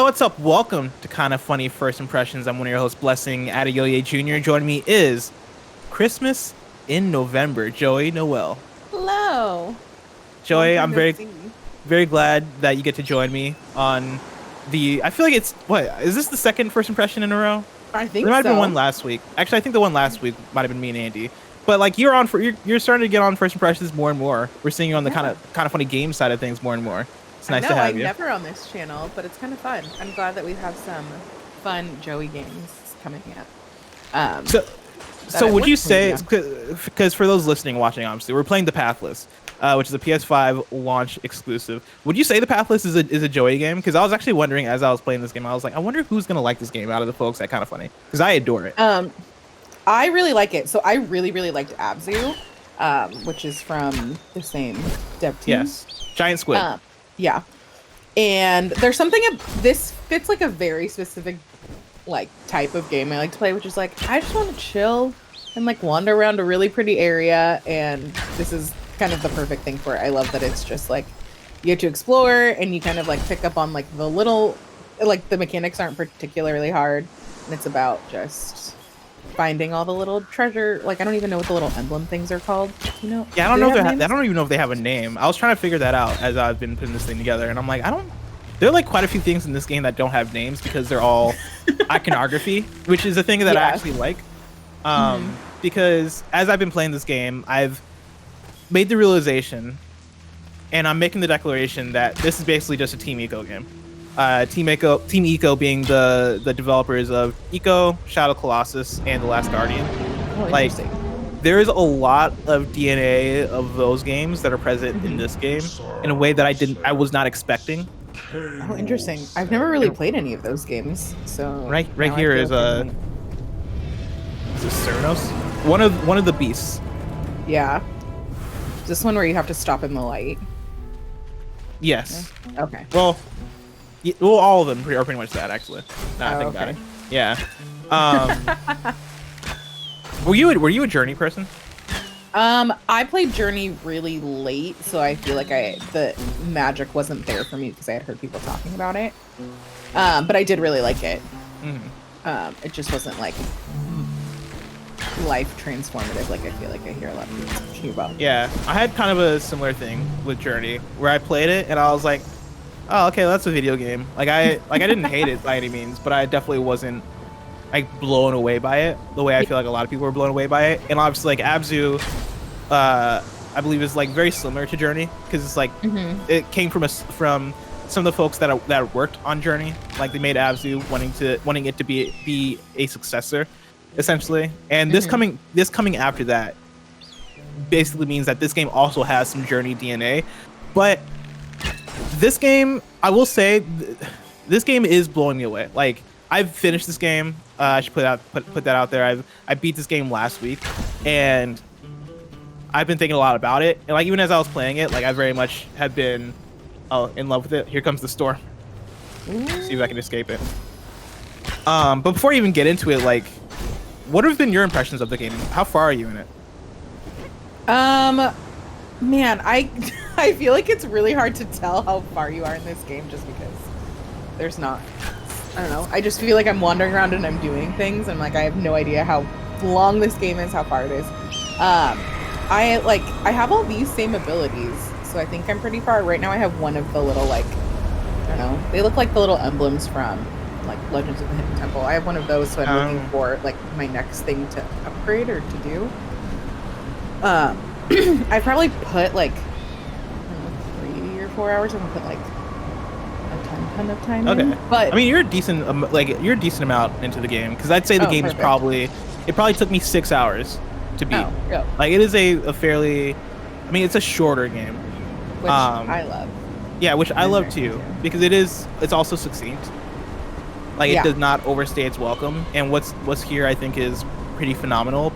What's up? Welcome to Kind of Funny First Impressions. I'm one of your hosts, Blessing Adeyoye Jr. Joining me is Christmas in November, Joey Noel. Hello. Long Joey, time I'm no very, see. very glad that you get to join me on I feel like is this the second first impression in a row? I There think might have been so. one last week. Actually, I think the one last week might have been me and Andy. But like you're starting to get on first impressions more and more. We're seeing you on the Yeah. kind of funny game side of things more and more. It's I nice to know, have I'm you. never on this channel, but it's kind of fun. I'm glad that we have some fun Joey games coming up. So, That so it would you works for me, say, yeah. because for those listening, watching, obviously, we're playing The Pathless, which is a PS5 launch exclusive. Would you say The Pathless is a Joey game? Because I was actually wondering as I was playing this game, I was like, I wonder who's gonna like this game out of the folks that Kind of Funny, because I adore it. Um, I really like it. So I really, really liked Abzu, which is from the same dev team. Yes, Giant Squid. Um, yeah. And there's something this fits like a very specific like type of game I like to play, which is like I just want to chill and like wander around a really pretty area, and this is kind of the perfect thing for it. I love that it's just like you get to explore and you kind of like pick up on like the little like the mechanics aren't particularly hard, and it's about just finding all the little treasure. Like I don't even know what the little emblem things are called. You know? Yeah, I don't Do know if have I names? don't even know if they have a name. I was trying to figure that out as I've been putting this thing together, and I'm like, I don't. There are like quite a few things in this game that don't have names because they're all iconography, which is a thing that I Yeah. actually like. Because as I've been playing this game, I've made the realization, and I'm making the declaration that this is basically just a Team Eco game. Team Eco being the developers of Eco, Shadow Colossus, and The Last Guardian. Oh, Like, interesting. there is a lot of DNA of those games that are present in this game in a way that I was not expecting. Oh, interesting. I've never really played any of those games, so Right now I here feel is like is this Cernos? One of the beasts. yeah. Is this one where you have to stop in the light? Yes. Okay. Well, well, all of them are pretty much that actually. Now I Oh, think about okay. it. Yeah. Were you a Journey person? I played Journey really late, so I feel like the magic wasn't there for me because I had heard people talking about it. But I did really like it. It just wasn't like life transformative like I feel like I hear a lot of people talking about. Yeah, I had kind of a similar thing with Journey where I played it and I was like, oh, okay, that's a video game. I didn't hate it by any means, but I definitely wasn't like blown away by it the way I feel like a lot of people were blown away by it. And obviously, like Abzu, I believe is like very similar to Journey because it's like it came from from some of the folks that worked on Journey. Like they made Abzu wanting it to be a successor, essentially. And this coming after that basically means that this game also has some Journey DNA, but this game, I will say, this game is blowing me away. Like I've finished this game. I should put that out there. I beat this game last week, and I've been thinking a lot about it. And like even as I was playing it, like I very much have been in love with it. Here comes the storm. See if I can escape it. But before I even get into it, like, what have been your impressions of the game? How far are you in it? Man, I I feel like it's really hard to tell how far you are in this game just because there's not, I don't know. I just feel like I'm wandering around and I'm doing things and like I have no idea how long this game is, how far it is. I have all these same abilities, so I think I'm pretty far. Right now I have one of the little like, I don't know, they look like the little emblems from like Legends of the Hidden Temple. I have one of those, so I'm looking for like my next thing to upgrade or to do. I probably put like I don't know, 3 or 4 hours. I can put like a ton of time in. Okay, But I mean you're a decent you're a decent amount into the game because I'd say the Oh, game is perfect. it probably took me 6 hours to beat. oh, yeah, Like it is a fairly, I mean it's a shorter game. which I love. Yeah, which I I'm love very too into. because it's also succinct. Like it Yeah. does not overstay its welcome, and what's here I think is pretty phenomenal.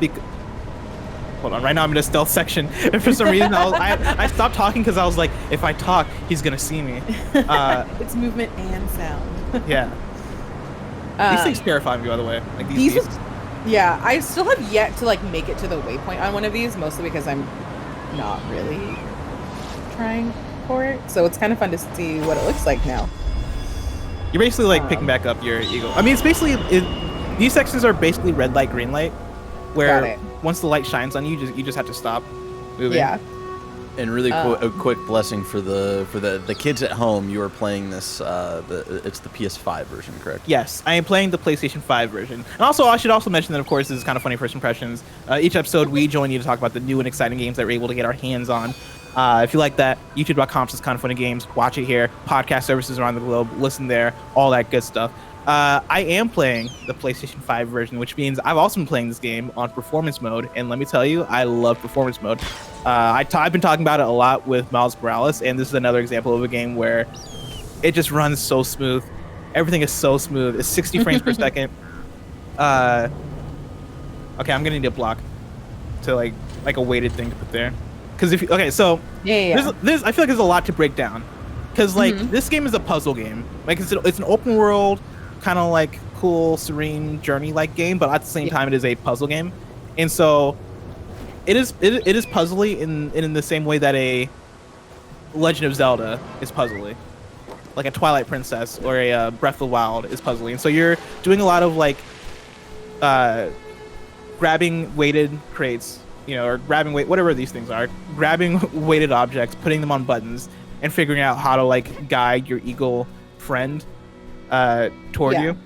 Hold on, right now I'm in a stealth section, and for some reason I stopped talking because I was like, if I talk, he's gonna see me. It's movement and sound. Yeah, these things terrify me, by the way. Like these These beasts. Yeah, I still have yet to like make it to the waypoint on one of these, mostly because I'm not really trying for it. So it's kind of fun to see what it looks like now. You're basically like picking back up your eagle. I mean, it's basically these sections are basically red light, green light, where once the light shines on you, you just have to stop moving. Yeah. And really a quick blessing for the kids at home. You are playing this. It's the PS5 version, correct? Yes, I am playing the PlayStation 5 version. And also, I should also mention that, of course, this is kind of funny first impressions. Each episode, we join you to talk about the new and exciting games that we're able to get our hands on. If you like that, youtube.com/kindafunnygames. Watch it here. Podcast services around the globe. Listen there. All that good stuff. I am playing the PlayStation 5 version, which means I've also been playing this game on performance mode. And let me tell you, I love performance mode. I've been talking about it a lot with Miles Morales, and this is another example of a game where it just runs so smooth. Everything is so smooth. It's 60 frames per second. Okay, I'm gonna need a block to like a weighted thing to put there. Because so yeah. There's I feel like there's a lot to break down. Because like this game is a puzzle game. Like it's an open world, kind of like cool, serene journey-like game, but at the same time it is a puzzle game, and so. It is puzzly in the same way that a Legend of Zelda is puzzly, like a Twilight Princess or a Breath of the Wild is puzzly. And so you're doing a lot of like grabbing weighted crates, or grabbing whatever these things are, grabbing weighted objects, putting them on buttons, and figuring out how to like guide your eagle friend toward you.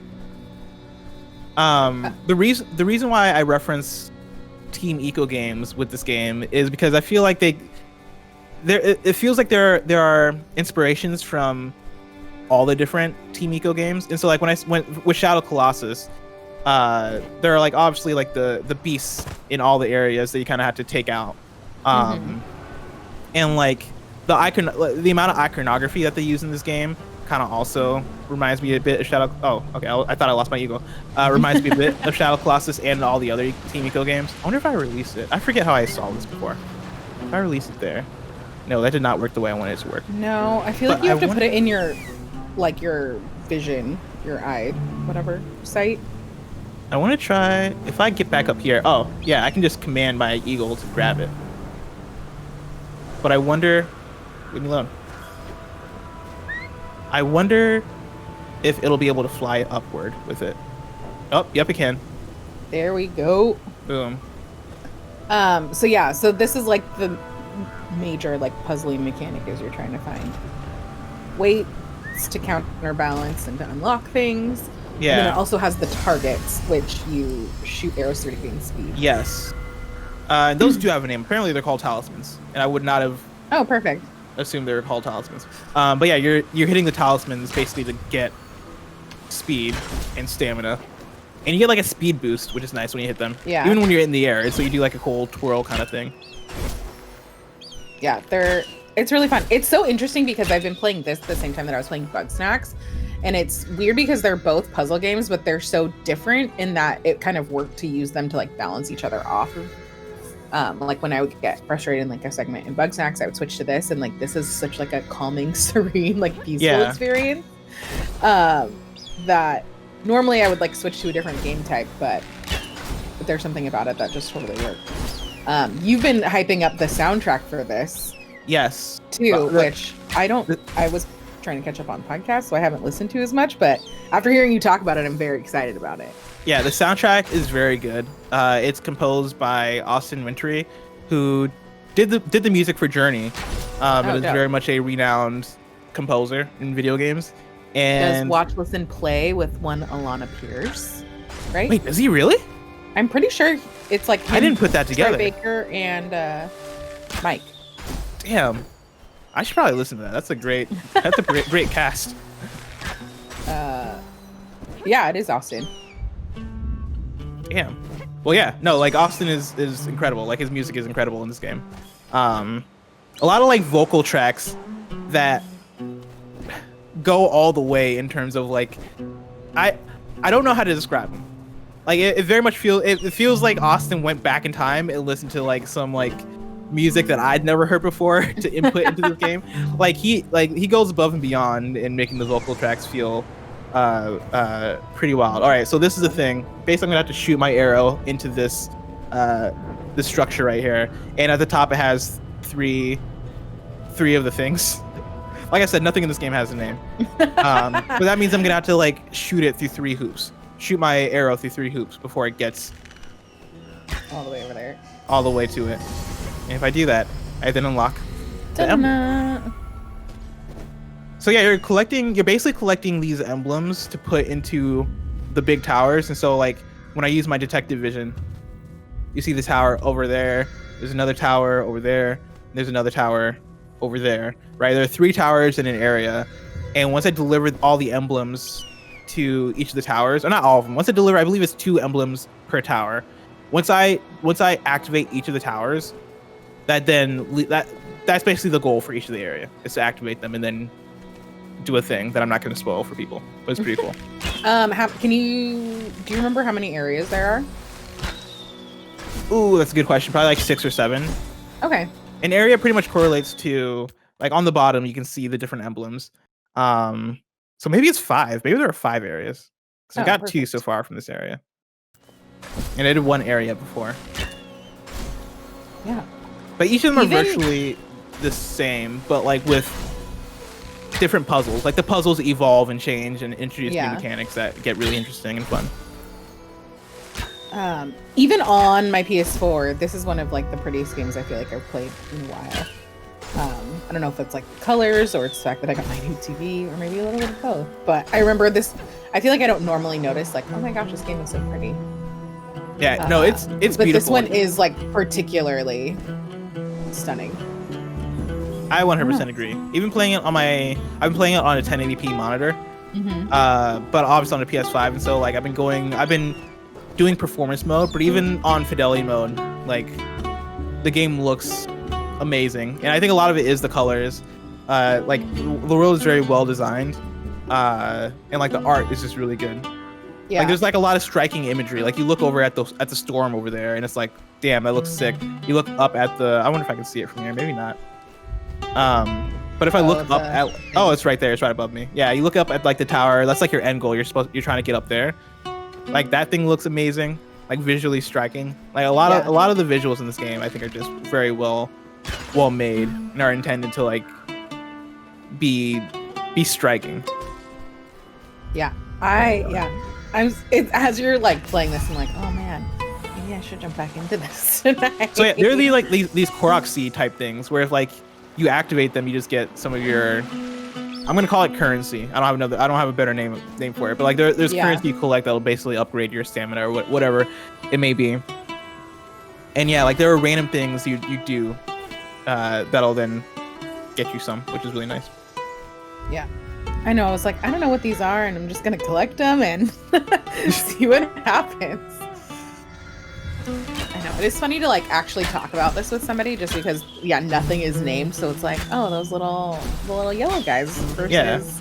The reason why I reference Team Eco games with this game is because I feel like it feels like there are inspirations from all the different Team Eco games. And so like when I went with Shadow Colossus, there are like obviously like the beasts in all the areas that you kind of have to take out, and like the amount of iconography that they use in this game kind of also reminds me a bit of Shadow. Oh, okay. I thought I lost my eagle. Reminds me a bit of Shadow Colossus and all the other Team Eco games. I wonder if I released it. I forget how I saw this before. If I released it there. No, that did not work the way I wanted it to work. No, I feel like you have to put it in your vision, your eye, whatever site. I want to try, if I get back up here. Oh, yeah, I can just command my eagle to grab it. But I wonder, leave me alone. I wonder if it'll be able to fly upward with it. Oh, yep, it can. There we go. Boom. So this is like the major like puzzling mechanic as you're trying to find weights to counterbalance and to unlock things. Yeah. And then it also has the targets, which you shoot arrows through to gain speed. Yes. And those do have a name. Apparently they're called talismans. And I would not have perfect. assumed they were called talismans. But yeah, you're hitting the talismans basically to get speed and stamina. And you get like a speed boost, which is nice when you hit them. Yeah. Even when you're in the air. So you do like a cool twirl kind of thing. Yeah, it's really fun. It's so interesting because I've been playing this at the same time that I was playing Bugsnax. And it's weird because they're both puzzle games, but they're so different in that it kind of worked to use them to like balance each other off of. Like when I would get frustrated in like a segment in Bugsnax, I would switch to this, and like this is such like a calming, serene, like peaceful experience. That normally I would like switch to a different game type, but there's something about it that just totally worked. You've been hyping up the soundtrack for this. Yes. Too, which I was trying to catch up on podcasts, so I haven't listened to as much, but after hearing you talk about it, I'm very excited about it. Yeah, the soundtrack is very good. It's composed by Austin Wintory, who did the music for Journey. It is very much a renowned composer in video games. And does Watch, Listen, Play with one Alana Pierce, right? Wait, does he really? I'm pretty sure it's like him, I didn't put that together. Troy Baker and Mike. Damn, I should probably listen to that. That's a great cast. Yeah, it is Austin. Damn. Well, yeah, no, like Austin is incredible. Like his music is incredible in this game. A lot of like vocal tracks that go all the way in terms of like, I don't know how to describe them. Like it very much feels like Austin went back in time and listened to like some like music that I'd never heard before to input into this game. Like he goes above and beyond in making the vocal tracks feel pretty wild. All right, so this is the thing. Basically, I'm gonna have to shoot my arrow into this this structure right here, and at the top it has three of the things. Like I said, nothing in this game has a name. But that means I'm gonna have to like shoot it through 3 hoops. Shoot my arrow through 3 hoops before it gets All the way over there. all the way to it. And if I do that, I then unlock the emblem. Ta-da. So yeah, you're basically collecting these emblems to put into the big towers. And so like when I use my detective vision, you see the tower over there. There's another tower over there. There's another tower over there, right? There are 3 towers in an area. And once I deliver all the emblems to each of the towers, or not all of them, once I deliver, I believe it's 2 emblems per tower. Once I activate each of the towers, that's basically the goal for each of the area, is to activate them and then do a thing that I'm not going to spoil for people, but it's pretty cool. Do you remember how many areas there are? Ooh, that's a good question. Probably like 6 or 7. Okay. An area pretty much correlates to, like, on the bottom you can see the different emblems. So maybe it's 5. Maybe there are 5 areas. Because I got perfect. 2 so far from this area, and I did 1 area before. Yeah. But each of them Even- are virtually the same, but like with different puzzles. Like the puzzles evolve and change and introduce Yeah. new mechanics that get really interesting and fun. Even on my PS4, this is one of like the prettiest games I feel like I've played in a while. I don't know if it's like the colors or it's the fact that I got my new TV or maybe a little bit of both. But I remember this. I feel like I don't normally notice like, oh my gosh, this game is so pretty. Yeah, no, it's But beautiful. this one is like particularly stunning. I 100% agree. Even playing it on I've been playing it on a 1080p monitor, but obviously on a PS5, and so like I've been doing performance mode, but even on fidelity mode, like the game looks amazing, and I think a lot of it is the colors. Like the world is very well designed, and like the art is just really good. Yeah. Like there's like a lot of striking imagery. Like you look over at the storm over there, and it's like, damn, that looks sick. You look up at I wonder if I can see it from here. Maybe not. But if I look up at, it's right there. It's right above me. Yeah, you look up at like the tower. That's like your end goal. You're trying to get up there. Like that thing looks amazing. Like visually striking. Like a lot of the visuals in this game, I think, are just very well made and are intended to like be striking. Yeah. As you're like playing this, I'm like, oh man, maybe I should jump back into this tonight. So yeah, they're these Korok seed type things where if like you activate them, you just get some of your, I'm gonna call it currency. I don't have a better name for it, but like there's currency you collect that'll basically upgrade your stamina or whatever it may be. And yeah, like there are random things you do that'll then get you some, which is really nice. Yeah. I know. I was like, I don't know what these are, and I'm just gonna collect them and see what happens. I know. It is funny to like actually talk about this with somebody, just because nothing is named, so it's like, oh, those the little yellow guys versus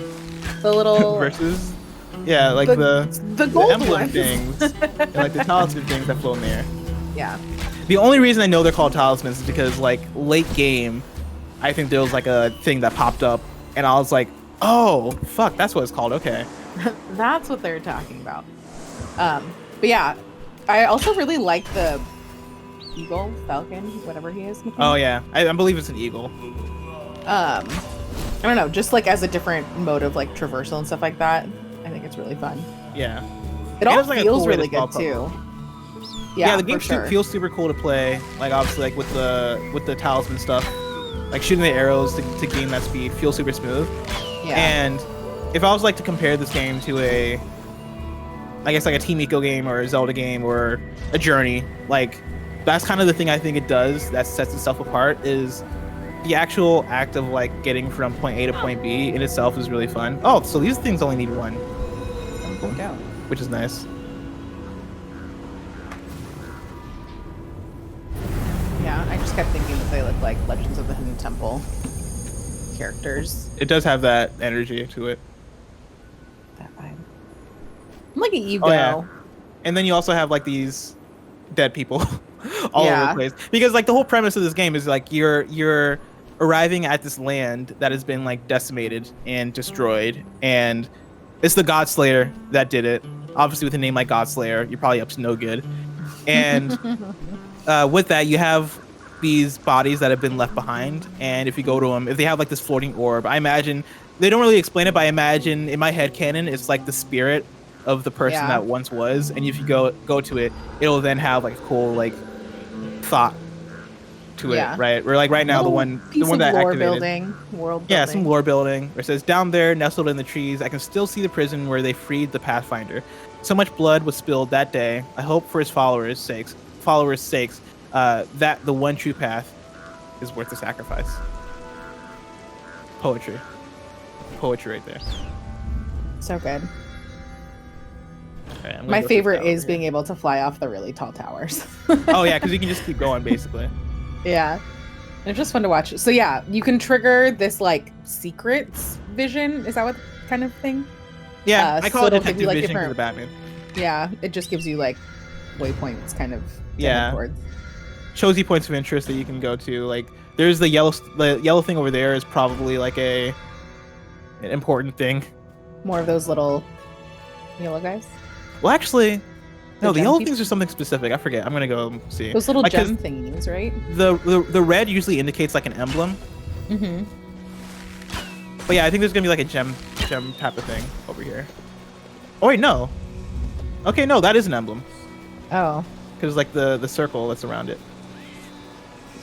the little versus like the gold emblem ones. things, and like the talisman things that float in the air. Yeah. The only reason I know they're called talismans is because like late game, I think there was like a thing that popped up, and I was like, oh fuck, that's what it's called. Okay. That's what they're talking about. But yeah, I also really like the eagle, falcon, whatever he is. Oh yeah, I believe it's an eagle. I don't know, just like as a different mode of like traversal and stuff like that. I think it's really fun. Yeah. It all has, like, a feels cool way to really good solve too. puzzles. Yeah, The game for sure. feels super cool to play. Like obviously, like with the talisman stuff, like shooting the arrows to gain that speed feels super smooth. Yeah. And if I was like to compare this game to I guess like a Team Ico game or a Zelda game or a Journey, like that's kind of the thing I think it does that sets itself apart, is the actual act of like getting from point A to point B in itself is really fun. Oh, so these things only need 1, which is nice. Yeah, I just kept thinking that they look like Legends of the Hidden Temple characters. It does have that energy to it. That vibe. I'm like an ego. Oh, yeah. And then you also have like these dead people all over the place, because like the whole premise of this game is like you're arriving at this land that has been like decimated and destroyed, and it's the God Slayer that did it. Obviously, with a name like God Slayer, you're probably up to no good. And with that, you have these bodies that have been left behind, and if you go to them, if they have like this floating orb, I imagine they don't really explain it, but I imagine in my head canon, it's like the spirit of the person Yeah. that once was, and if you go to it, it'll then have like a cool like thought to Yeah. it, right? Or like right now, the Little one piece of that lore activated. building, world Yeah, building. some lore building. Where it says, down there, nestled in the trees, I can still see the prison where they freed the Pathfinder. So much blood was spilled that day. I hope for his followers' sakes, that the one true path is worth the sacrifice. Poetry right there. So good. Okay, I'm gonna My go favorite sit down is here. being able to fly off the really tall towers. Oh yeah, because you can just keep going basically. Yeah. It's just fun to watch. So yeah, you can trigger this like secrets vision. Is that what kind of thing? Yeah, I call so it it'll give detective you, like, vision for different- the Batman. Yeah, it just gives you like waypoints kind of to Yeah. head towards. Shows you points of interest that you can go to. Like there's the yellow thing over there is probably like an important thing. More of those little yellow guys. Well, actually, no, the gem yellow people? things are something specific. I forget. I'm gonna go see. Those little Like, 'cause gem thingies, right? The red usually indicates like an emblem. Mm-hmm. But yeah, I think there's gonna be like a gem type of thing over here. Oh wait, no. Okay, no, that is an emblem Oh. because like the circle that's around it.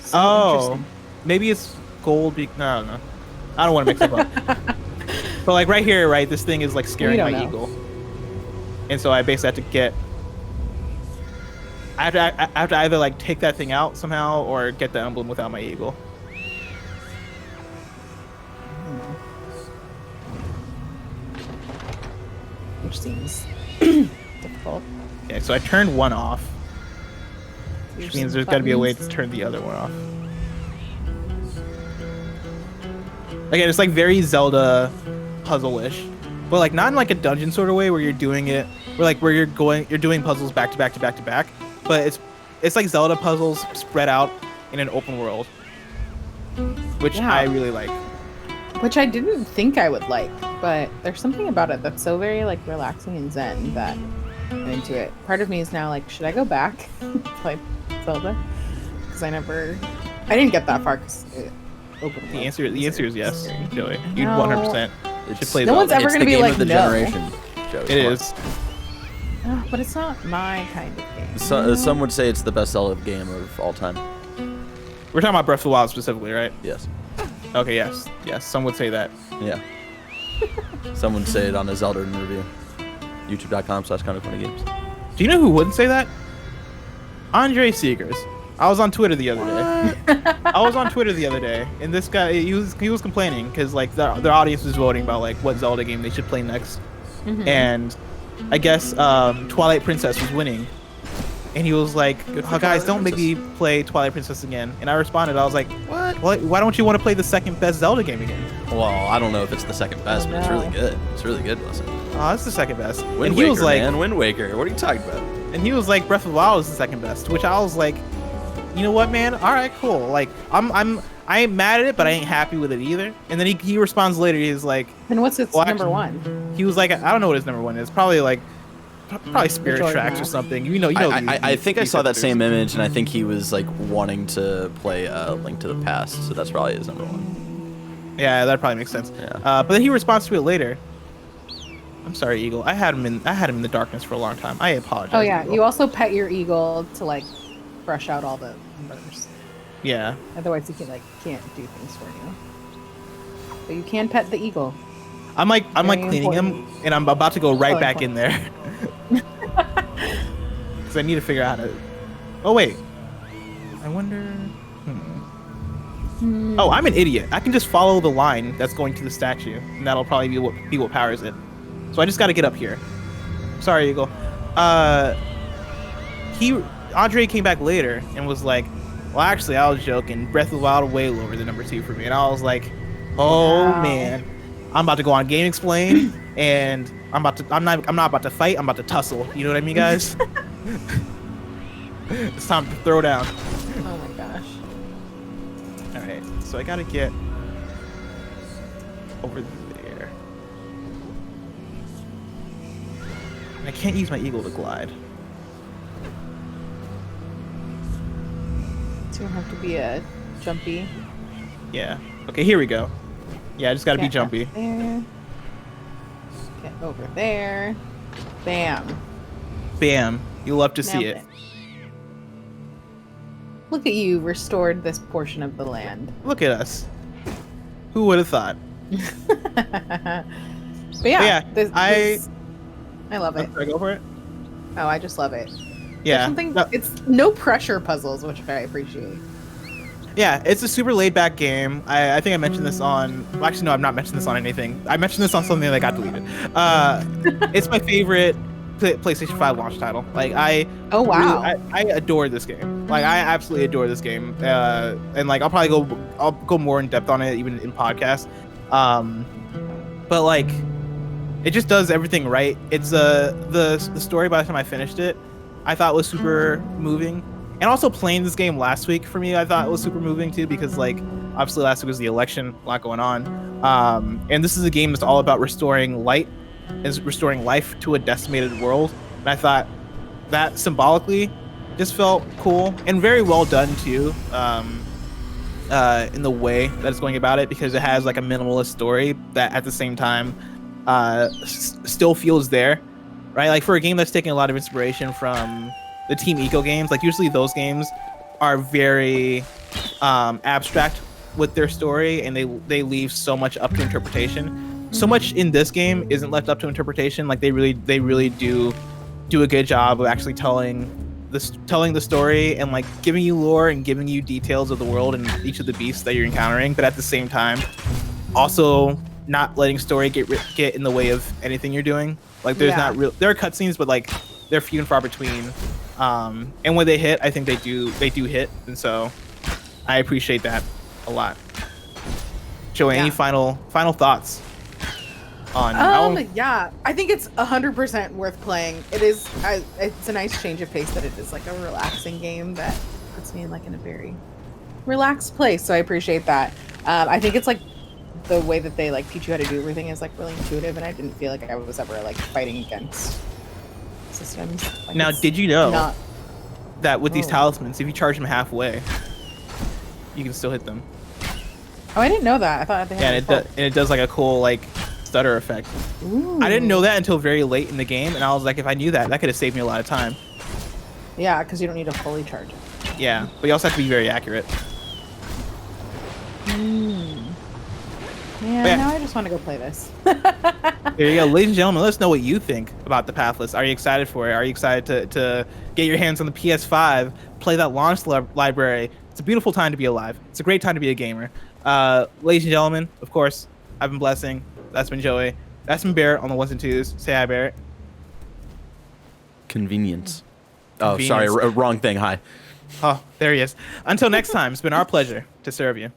So Oh, interesting. maybe it's gold. No, no, I don't want to mix it up. But like right here, right, this thing is like scaring don't my know. eagle, and so I basically have to get. I have to either like take that thing out somehow or get the emblem without my eagle. Which seems difficult. Okay, so I turned one off, which Here's means some there's got to be a way to buttons. turn the other one off. Again, it's like very Zelda puzzle-ish, but like not in like a dungeon sort of way where you're doing it, where you're doing puzzles back to back to back to back, but it's like Zelda puzzles spread out in an open world, which Yeah. I really like. Which I didn't think I would like, but there's something about it that's so very like relaxing and zen that I'm into it. Part of me is now like, should I go back and play Zelda? Because I didn't get that far. Cause open The world answer is yes, scary. Joey. You No. 100% should play No one's Zelda. ever It's gonna the be game like, of the no. generation, Joe. It is. Oh, but it's not my kind of game. Some would say it's the best Zelda game of all time. We're talking about Breath of the Wild specifically, right? Yes. Okay, yes. Some would say that. Yeah. Some would say it on a Zelda review. YouTube.com/kindafunnygames. Do you know who wouldn't say that? Andre Seegers. I was on Twitter the other day. And this guy, he was complaining because like their audience was voting about like what Zelda game they should play next, and I guess Twilight Princess was winning, and he was like, Good for "Oh, guys, Twilight don't make me Princess." play Twilight Princess again." And I responded, I was like, "What? Why don't you want to play the second best Zelda game again?" Well, I don't know if it's the second best, Oh, but it's no. really good. It's really good, listen. Oh, it's the second best. Wind and Waker, he was like, man. Wind Waker. What are you talking about? And he was like, Breath of the Wild is the second best, which I was like, you know what, man? All right, cool. Like, I ain't mad at it, but I ain't happy with it either. And then he responds later. He's like, And what's its Well, number actually- one? he was like, I don't know what his number one is. Probably like, Spirit Majora's Tracks or Mask. something. You know. I think I these saw that hipsters. same image, and I think he was like wanting to play Link to the Past, so that's probably his number one. Yeah, that probably makes sense. Yeah. But then he responds to it later. I'm sorry, Eagle. I had him in the darkness for a long time. I apologize. Oh yeah, Eagle. you also pet your eagle to like brush out all the embers. Yeah. Otherwise, he can't do things for you. But you can pet the eagle. I'm like Very cleaning him, important. and I'm about to go right So back in there. Because I need to figure out how to. Oh wait. I wonder. Oh, I'm an idiot. I can just follow the line that's going to the statue, and that'll probably be what powers it. So I just got to get up here. Sorry, Eagle. Andre came back later and was like, "Well, actually, I was joking. Breath of the Wild way lower than number 2 for me." And I was like, "Oh Wow. man, I'm about to go on Game Explain, and I'm not about to fight. I'm about to tussle. You know what I mean, guys? It's time to throw down." Oh my gosh. All right, so I gotta get over there. I can't use my eagle to glide. You don't have to be a jumpy. Yeah. Okay, here we go. Yeah, I just gotta be Get up jumpy. there. Get over there. Bam. Bam. You love to see Nailed it. Look at you, restored this portion of the land. Look at us. Who would have thought? But yeah, yeah, I love it. Should I go for it? Oh, I just love it. Yeah. There's something. No, It's no pressure puzzles, which I appreciate. yeah, it's a super laid back game. I think I mentioned this on. Well, actually, no, I've not mentioned this on anything. I mentioned this on something that got deleted. It's my favorite PlayStation 5 launch title. Like Oh wow. I adore this game. Like I absolutely adore this game. And like I'll go more in depth on it even in podcast. But like it just does everything right. It's the story by the time I finished it, I thought was super moving. And also playing this game last week for me, I thought was super moving too because like obviously last week was the election, a lot going on. And this is a game that's all about restoring light and restoring life to a decimated world. And I thought that symbolically just felt cool and very well done too. In the way that it's going about it, because it has like a minimalist story that at the same time still feels there, right? Like for a game that's taking a lot of inspiration from the Team Eco games, like usually those games are very abstract with their story and they leave so much up to interpretation. So much in this game isn't left up to interpretation. Like they really do a good job of actually telling the story and like giving you lore and giving you details of the world and each of the beasts that you're encountering, but at the same time also not letting story get in the way of anything you're doing. Like there's not real, there are cutscenes, but like they're few and far between. And when they hit, I think they do hit, and so I appreciate that a lot. Joey, any final thoughts on yeah, I think it's 100% worth playing. It is it's a nice change of pace that it is like a relaxing game that puts me in like in a very relaxed place, so I appreciate that. I think it's like the way that they like teach you how to do everything is like really intuitive, and I didn't feel like I was ever like fighting against systems. Like, now did you know that with these Oh. talismans, if you charge them halfway, you can still hit them? Oh, I didn't know that. I thought they had Yeah, and it does like a cool like stutter effect. Ooh. I didn't know that until very late in the game, and I was like, if I knew that could have saved me a lot of time. Yeah, because you don't need to fully charge it. Yeah, but you also have to be very accurate. Yeah, now I just want to go play this. There you go, ladies and gentlemen. Let us know what you think about the Pathless. Are you excited for it? Are you excited to get your hands on the PS5, play that launch library? It's a beautiful time to be alive. It's a great time to be a gamer. Ladies and gentlemen, of course, I've been Blessing. That's been Joey. That's been Barrett on the ones and twos. Say hi, Barrett. Convenience. Oh, sorry, Convenience. wrong thing. Hi. Oh, there he is. Until next time, it's been our pleasure to serve you.